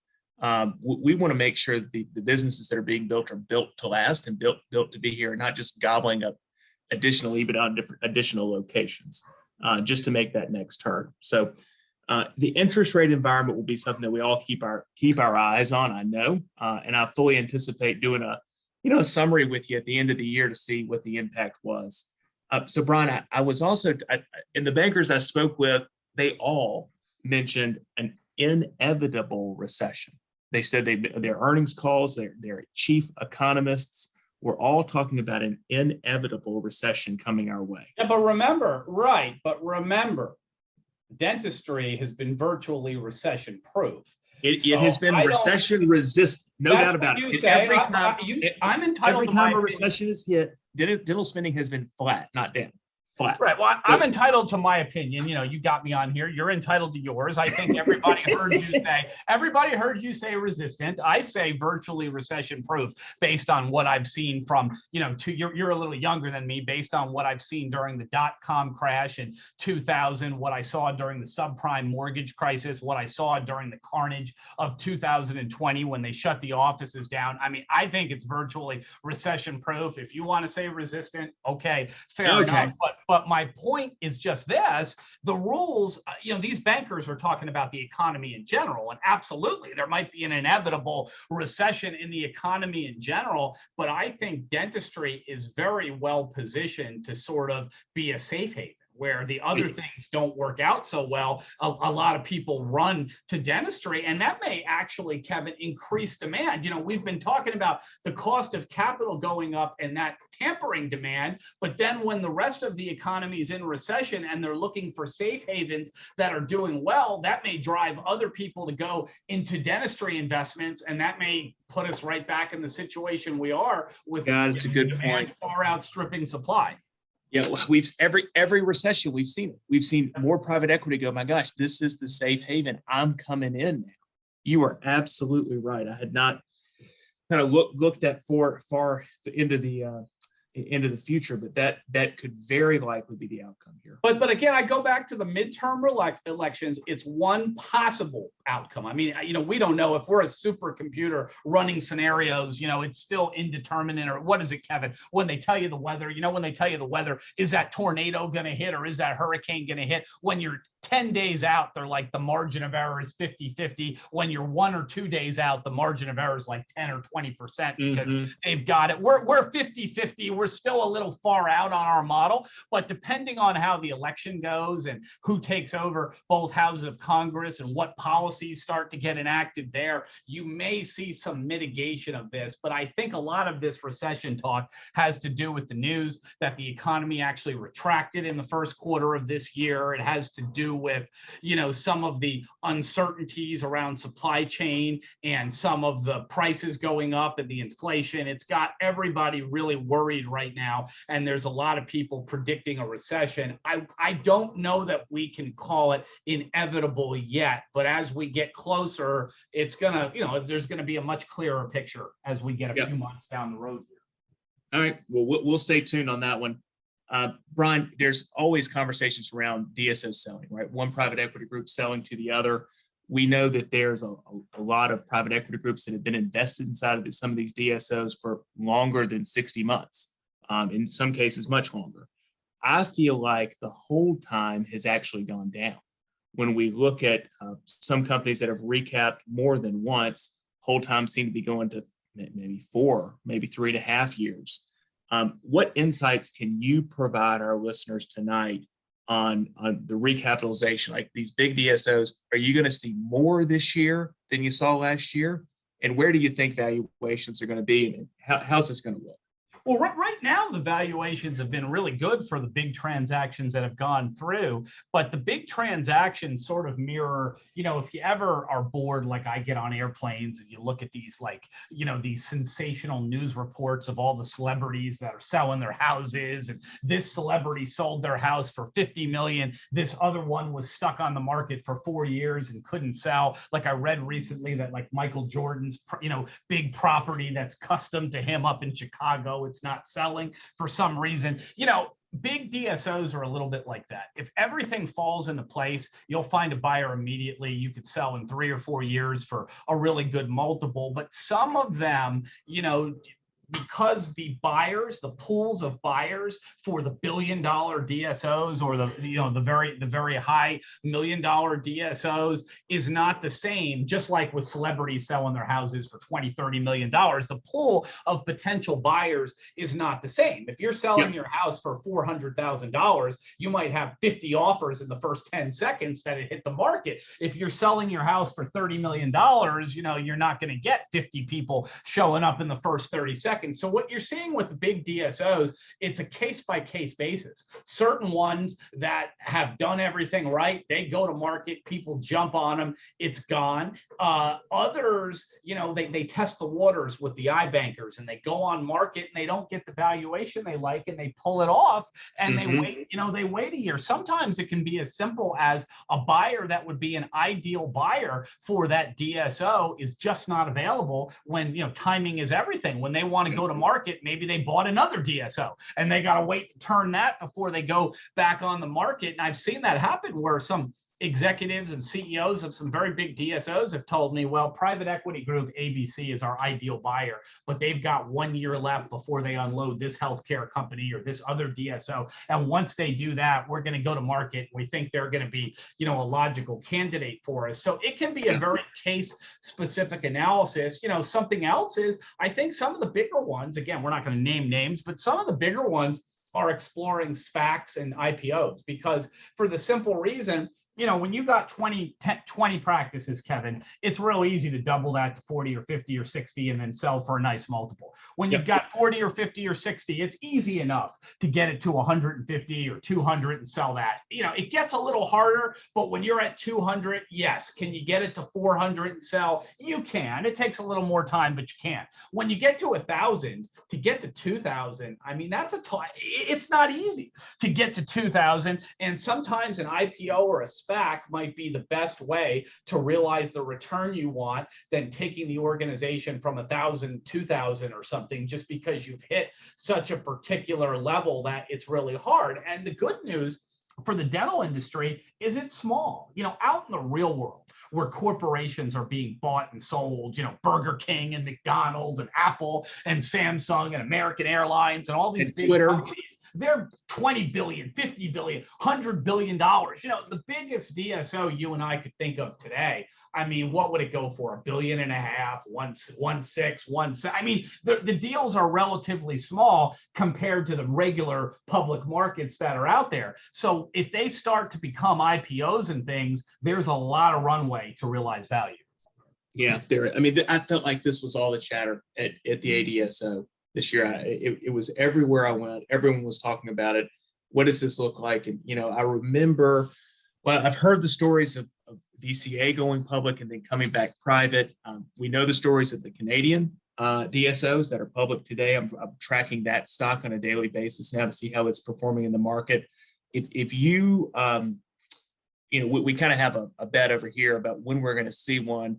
[SPEAKER 1] We want to make sure the businesses that are being built are built to last and built to be here, not just gobbling up additional EBITDA on different additional locations, just to make that next turn. So the interest rate environment will be something that we all keep our eyes on, I know, and I fully anticipate doing a summary with you at the end of the year to see what the impact was. So Brian, I was also in the bankers I spoke with, they all mentioned an inevitable recession. They said their earnings calls, their chief economists were all talking about an inevitable recession coming our way.
[SPEAKER 2] Yeah, but remember, dentistry has been virtually recession proof.
[SPEAKER 1] It has been recession resistant, no doubt about it. Every time a recession is hit, dental spending has been flat, not down. Flat.
[SPEAKER 2] Right. Well, I'm entitled to my opinion. You got me on here. You're entitled to yours. I think everybody heard you say resistant. I say virtually recession proof based on what I've seen from, you're a little younger than me, based on what I've seen during the dot-com crash in 2000, what I saw during the subprime mortgage crisis, what I saw during the carnage of 2020 when they shut the offices down. I mean, I think it's virtually recession proof. If you want to say resistant, okay, fair enough. But my point is just this: the rules, these bankers are talking about the economy in general, and absolutely there might be an inevitable recession in the economy in general, but I think dentistry is very well positioned to sort of be a safe haven. Where the other things don't work out so well, a lot of people run to dentistry, and that may actually, Kevin, increase demand. We've been talking about the cost of capital going up and that tampering demand, but then when the rest of the economy is in recession and they're looking for safe havens that are doing well, that may drive other people to go into dentistry investments, and that may put us right back in the situation we are with
[SPEAKER 1] it's a good
[SPEAKER 2] demand
[SPEAKER 1] point.
[SPEAKER 2] Far outstripping supply.
[SPEAKER 1] Yeah, every recession we've seen it. We've seen more private equity go, my gosh, this is the safe haven. I'm coming in now. You are absolutely right. I had not kind of looked that far into the future, but that could very likely be the outcome here.
[SPEAKER 2] But again, I go back to the midterm elections. It's one possible outcome. I mean, we don't know if we're a supercomputer running scenarios. It's still indeterminate. Or what is it, Kevin? When they tell you the weather, is that tornado going to hit or is that hurricane going to hit? When you're 10 days out, they're like the margin of error is 50-50. When you're 1 or 2 days out, the margin of error is like 10 or 20% because they've got it. We're 50-50. We're still a little far out on our model, but depending on how the election goes and who takes over both houses of Congress and what policies start to get enacted there, you may see some mitigation of this. But I think a lot of this recession talk has to do with the news that the economy actually retracted in the first quarter of this year. It has to do with, some of the uncertainties around supply chain and some of the prices going up and the inflation. It's got everybody really worried right now. And there's a lot of people predicting a recession. I don't know that we can call it inevitable yet, but as we get closer, it's gonna, there's gonna be a much clearer picture as we get a few months down the road here.
[SPEAKER 1] All right, well, we'll stay tuned on that one. Brian, there's always conversations around DSO selling, right? One private equity group selling to the other. We know that there's a lot of private equity groups that have been invested inside of some of these DSOs for longer than 60 months, in some cases much longer. I feel like the hold time has actually gone down. When we look at some companies that have recapped more than once, hold times seem to be going to maybe 4, maybe 3.5 years. What insights can you provide our listeners tonight on the recapitalization? Like these big DSOs, are you going to see more this year than you saw last year? And where do you think valuations are going to be? And how's this going to look?
[SPEAKER 2] Well, right now, the valuations have been really good for the big transactions that have gone through. But the big transactions sort of mirror, if you ever are bored, like I get on airplanes and you look at these, these sensational news reports of all the celebrities that are selling their houses. And this celebrity sold their house for $50 million. This other one was stuck on the market for 4 years and couldn't sell. Like I read recently that Michael Jordan's, big property that's custom to him up in Chicago, it's not selling for some reason. Big DSOs are a little bit like that. If everything falls into place, you'll find a buyer immediately. You could sell in 3 or 4 years for a really good multiple. But some of them, because the buyers, the pools of buyers for the billion-dollar DSOs or the very high million-dollar DSOs is not the same. Just like with celebrities selling their houses for 20, $30 million, the pool of potential buyers is not the same. If you're selling your house for $400,000, you might have 50 offers in the first 10 seconds that it hit the market. If you're selling your house for $30 million, you're not going to get 50 people showing up in the first 30 seconds. So what you're seeing with the big DSOs, it's a case-by-case basis. Certain ones that have done everything right, they go to market, people jump on them, it's gone. Others, they test the waters with the iBankers and they go on market and they don't get the valuation they like and they pull it off and they wait a year. Sometimes it can be as simple as a buyer that would be an ideal buyer for that DSO is just not available when, timing is everything. When they want to go to market, maybe they bought another DSO and they got to wait to turn that before they go back on the market. And I've seen that happen where some executives and CEOs of some very big DSOs have told me, well, private equity group ABC is our ideal buyer, but they've got 1 year left before they unload this healthcare company or this other DSO. And once they do that, we're going to go to market. We think they're going to be, a logical candidate for us. So it can be a very case specific analysis. Something else is, I think some of the bigger ones, again, we're not going to name names, but some of the bigger ones are exploring SPACs and IPOs because for the simple reason, when you got 20 practices, Kevin, it's real easy to double that to 40 or 50 or 60 and then sell for a nice multiple. When you've got 40 or 50 or 60, it's easy enough to get it to 150 or 200 and sell that. It gets a little harder, but when you're at 200, yes. Can you get it to 400 and sell? You can. It takes a little more time, but you can. When you get to 1,000, to get to 2,000, I mean, it's not easy to get to 2,000. And sometimes an IPO or a SPAC might be the best way to realize the return you want than taking the organization from 1,000 to 2,000 or something, just because you've hit such a particular level that it's really hard. And the good news for the dental industry is it's small. Out in the real world where corporations are being bought and sold, Burger King and McDonald's and Apple and Samsung and American Airlines and all these big companies. They're 20 billion, 50 billion, $100 billion. The biggest DSO you and I could think of today, I mean, what would it go for? $1.5 billion, 1.6. I mean, the deals are relatively small compared to the regular public markets that are out there. So if they start to become IPOs and things, there's a lot of runway to realize value.
[SPEAKER 1] Yeah, I felt like this was all the chatter at the ADSO. This year, it was everywhere I went. Everyone was talking about it. What does this look like? And, I remember, I've heard the stories of VCA going public and then coming back private. We know the stories of the Canadian DSOs that are public today. I'm tracking that stock on a daily basis now to see how it's performing in the market. If you, we kind of have a bet over here about when we're going to see one.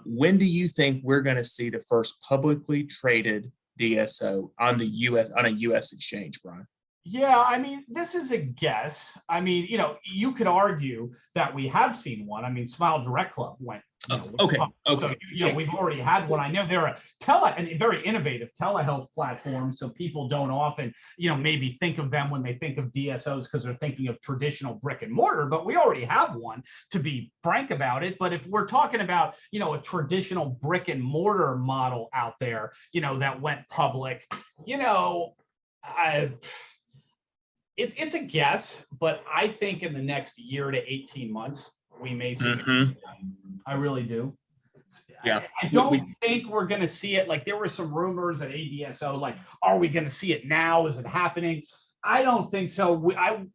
[SPEAKER 1] When do you think we're going to see the first publicly traded DSO on a U.S. exchange, Brian?
[SPEAKER 2] Yeah, I mean, this is a guess. I mean, you could argue that we have seen one. I mean, Smile Direct Club went.
[SPEAKER 1] Okay.
[SPEAKER 2] So, we've already had one. I know they're a very innovative telehealth platform. So people don't often, maybe think of them when they think of DSOs because they're thinking of traditional brick and mortar. But we already have one, to be frank about it. But if we're talking about, a traditional brick and mortar model out there, that went public, it's a guess, but I think in the next year to 18 months, we may see it. I really do.
[SPEAKER 1] Yeah.
[SPEAKER 2] I don't think we're going to see it. Like, there were some rumors at ADSO, like, are we going to see it now? Is it happening? I don't think so.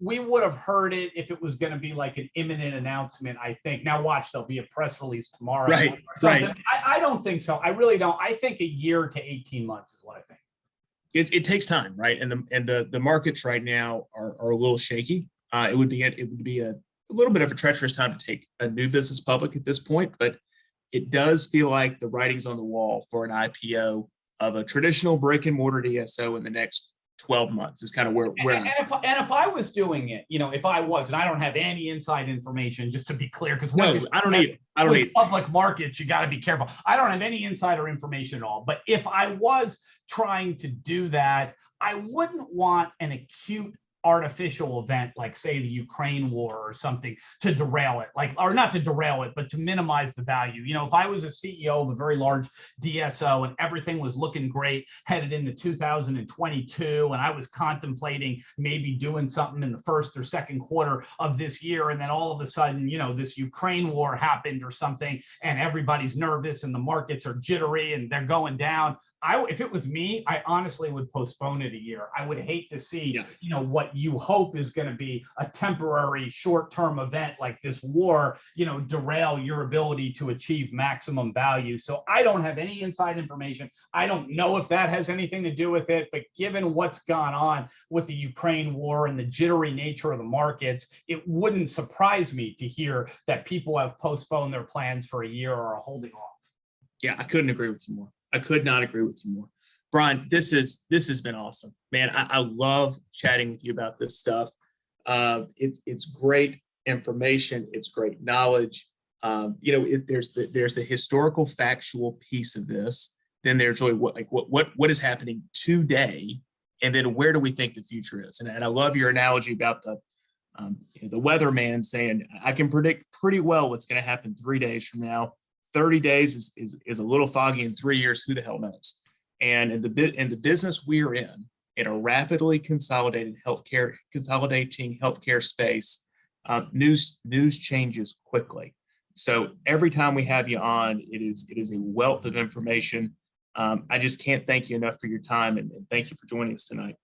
[SPEAKER 2] We would have heard it if it was going to be like an imminent announcement, I think. Now watch, there'll be a press release tomorrow.
[SPEAKER 1] Right.
[SPEAKER 2] I don't think so. I really don't. I think a year to 18 months is what I think.
[SPEAKER 1] It takes time, right? And the markets right now are a little shaky. It would be a little bit of a treacherous time to take a new business public at this point, but it does feel like the writing's on the wall for an IPO of a traditional brick and mortar DSO in the next 12 months is kind of where
[SPEAKER 2] And if I was doing it, if I was, and I don't have any inside information, just to be clear, because
[SPEAKER 1] I don't either. I don't either.
[SPEAKER 2] Public markets, you got to be careful. I don't have any insider information at all. But if I was trying to do that, I wouldn't want an acute artificial event like, say, the Ukraine war or something to derail it, or not to derail it, but to minimize the value. If I was a CEO of a very large DSO and everything was looking great headed into 2022, and I was contemplating maybe doing something in the first or second quarter of this year, and then all of a sudden, this Ukraine war happened or something, and everybody's nervous and the markets are jittery and they're going down. If it was me, I honestly would postpone it a year. I would hate to see, what you hope is going to be a temporary short-term event like this war, derail your ability to achieve maximum value. So I don't have any inside information. I don't know if that has anything to do with it, but given what's gone on with the Ukraine war and the jittery nature of the markets, it wouldn't surprise me to hear that people have postponed their plans for a year or are holding off.
[SPEAKER 1] Yeah, I couldn't agree with you more. I could not agree with you more. Brian, this has been awesome, man. I love chatting with you about this stuff. It's great information. It's great knowledge. There's the historical factual piece of this. Then there's really what is happening today, and then where do we think the future is? And I love your analogy about the weatherman saying, I can predict pretty well what's going to happen 3 days from now. 30 days is a little foggy. In 3 years, who the hell knows? And in the business we're in a rapidly consolidating healthcare space, news changes quickly. So every time we have you on, it is a wealth of information. I just can't thank you enough for your time, and thank you for joining us tonight.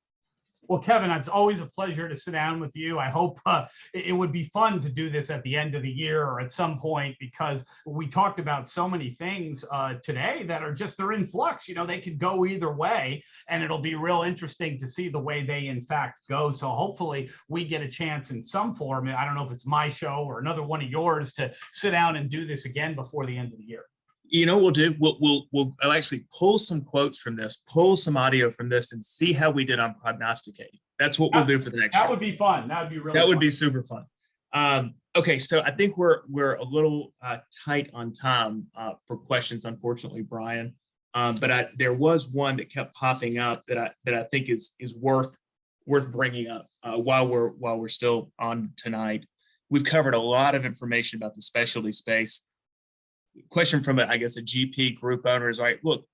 [SPEAKER 2] Well, Kevin, it's always a pleasure to sit down with you. I hope it would be fun to do this at the end of the year or at some point, because we talked about so many things today that are they're in flux. They could go either way, and it'll be real interesting to see the way they in fact go. So hopefully we get a chance in some form. I don't know if it's my show or another one of yours to sit down and do this again before the end of the year.
[SPEAKER 1] We'll do. We'll actually pull some quotes from this, pull some audio from this, and see how we did on prognosticating. That's what we'll do for the next show.
[SPEAKER 2] That would be fun. That would be really.
[SPEAKER 1] That would be super fun. Okay, so I think we're a little tight on time for questions, unfortunately, Brian. But there was one that kept popping up that I think is worth bringing up while we're still on tonight. We've covered a lot of information about the specialty space. Question from a GP group owner is, all right, look,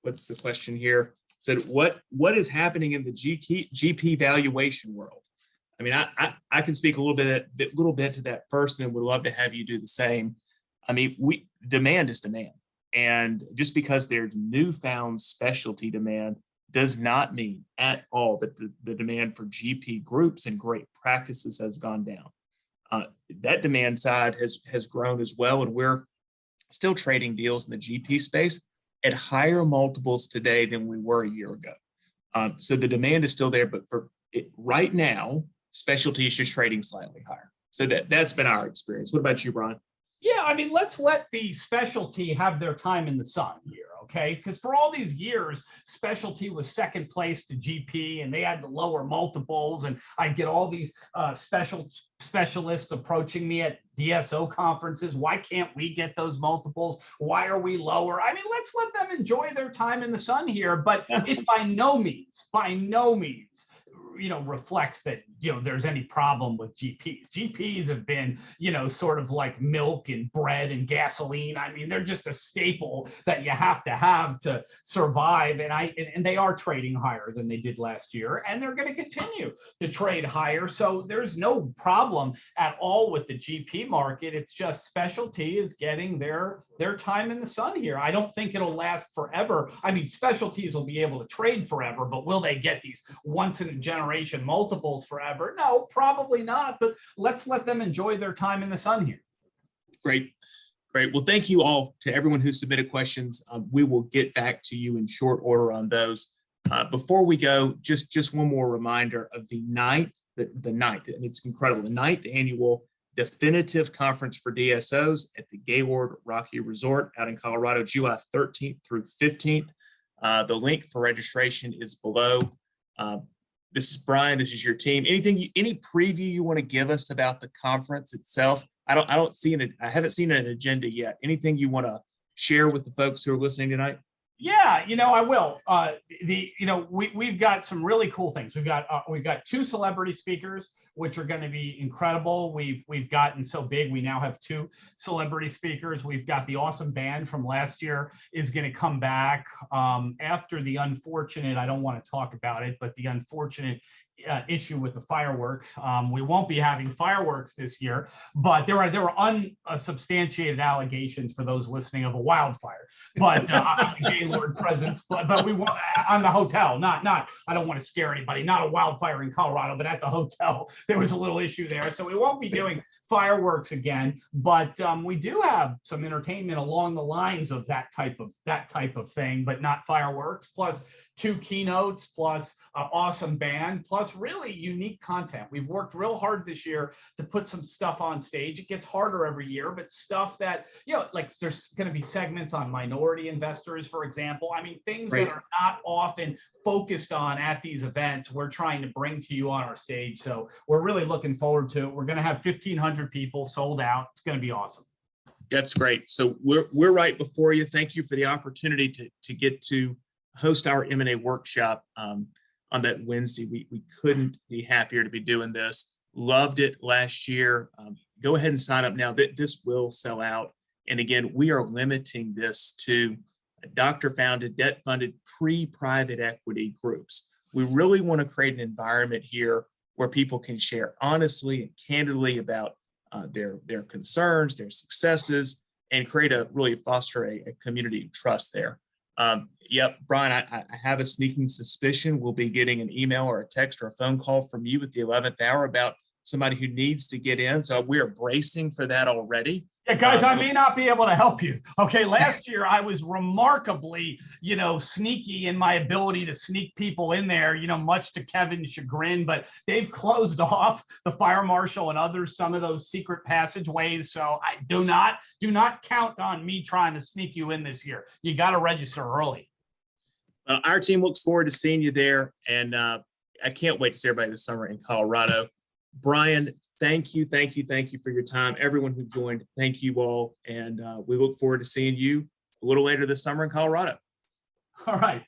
[SPEAKER 1] what's the question here? Said, what is happening in the GP valuation world? I mean, I can speak a little bit to that first, and would love to have you do the same. I mean, demand is demand. And just because there's newfound specialty demand does not mean at all that the demand for GP groups and great practices has gone down. That demand side has grown as well, and we're still trading deals in the GP space at higher multiples today than we were a year ago. So the demand is still there, but right now, specialty is just trading slightly higher. So that's been our experience. What about you, Brian?
[SPEAKER 2] Yeah, I mean, let's let the specialty have their time in the sun here, okay? Because for all these years, specialty was second place to GP, and they had the lower multiples, and I'd get all these specialists approaching me at DSO conferences. Why can't we get those multiples? Why are we lower? I mean, let's let them enjoy their time in the sun here, but it by no means, reflects that, there's any problem with GPs. GPs have been, sort of like milk and bread and gasoline. I mean, they're just a staple that you have to survive. And they are trading higher than they did last year, and they're going to continue to trade higher. So there's no problem at all with the GP market. It's just specialty is getting their time in the sun here. I don't think it'll last forever. I mean, specialties will be able to trade forever, but will they get these once in a generation multiples forever? No, probably not, but let's let them enjoy their time in the sun here.
[SPEAKER 1] Great. Well, thank you all to everyone who submitted questions. We will get back to you in short order on those. Before we go, just one more reminder of the ninth, and it's incredible, the 9th annual definitive conference for DSOs at the Gaylord Rocky Resort out in Colorado, July 13th through 15th. The link for registration is below. This is Brian. This is your team. Any preview you want to give us about the conference itself? I haven't seen an agenda yet. Anything you want to share with the folks who are listening tonight?
[SPEAKER 2] Yeah, I will. We've got some really cool things. We've got 2 celebrity speakers, which are going to be incredible. We've gotten so big. We now have 2 celebrity speakers. We've got the awesome band from last year is going to come back after the unfortunate. I don't want to talk about it, but the unfortunate issue with the fireworks. We won't be having fireworks this year, but there were unsubstantiated allegations for those listening of a wildfire. But the Gaylord presence, but we want on the hotel, not I don't want to scare anybody, not a wildfire in Colorado, but at the hotel there was a little issue there, so we won't be doing fireworks again. But we do have some entertainment along the lines of that type of thing, but not fireworks. Plus 2 keynotes, plus an awesome band, plus really unique content. We've worked real hard this year to put some stuff on stage. It gets harder every year, but stuff that, like there's going to be segments on minority investors, for example. I mean, things
[SPEAKER 1] Right.
[SPEAKER 2] that are not often focused on at these events, we're trying to bring to you on our stage. So we're really looking forward to it. We're going to have 1,500 people sold out. It's going to be awesome.
[SPEAKER 1] That's great. So we're right before you. Thank you for the opportunity to get to host our M&A workshop on that Wednesday. We couldn't be happier to be doing this. Loved it last year. Go ahead and sign up now. This will sell out. And again, we are limiting this to doctor-founded, debt-funded, pre-private equity groups. We really want to create an environment here where people can share honestly and candidly about their concerns, their successes, and really foster a community of trust there. Yep, Brian, I have a sneaking suspicion we'll be getting an email or a text or a phone call from you at the 11th hour about somebody who needs to get in. So we are bracing for that already.
[SPEAKER 2] Yeah, guys, I may not be able to help you. Okay, last year I was remarkably, sneaky in my ability to sneak people in there, much to Kevin's chagrin, but they've closed off the fire marshal and others, some of those secret passageways. So I do not count on me trying to sneak you in this year. You got to register early.
[SPEAKER 1] Our team looks forward to seeing you there. And I can't wait to see everybody this summer in Colorado. Brian, thank you for your time. Everyone who joined, thank you all. And we look forward to seeing you a little later this summer in Colorado.
[SPEAKER 2] All right.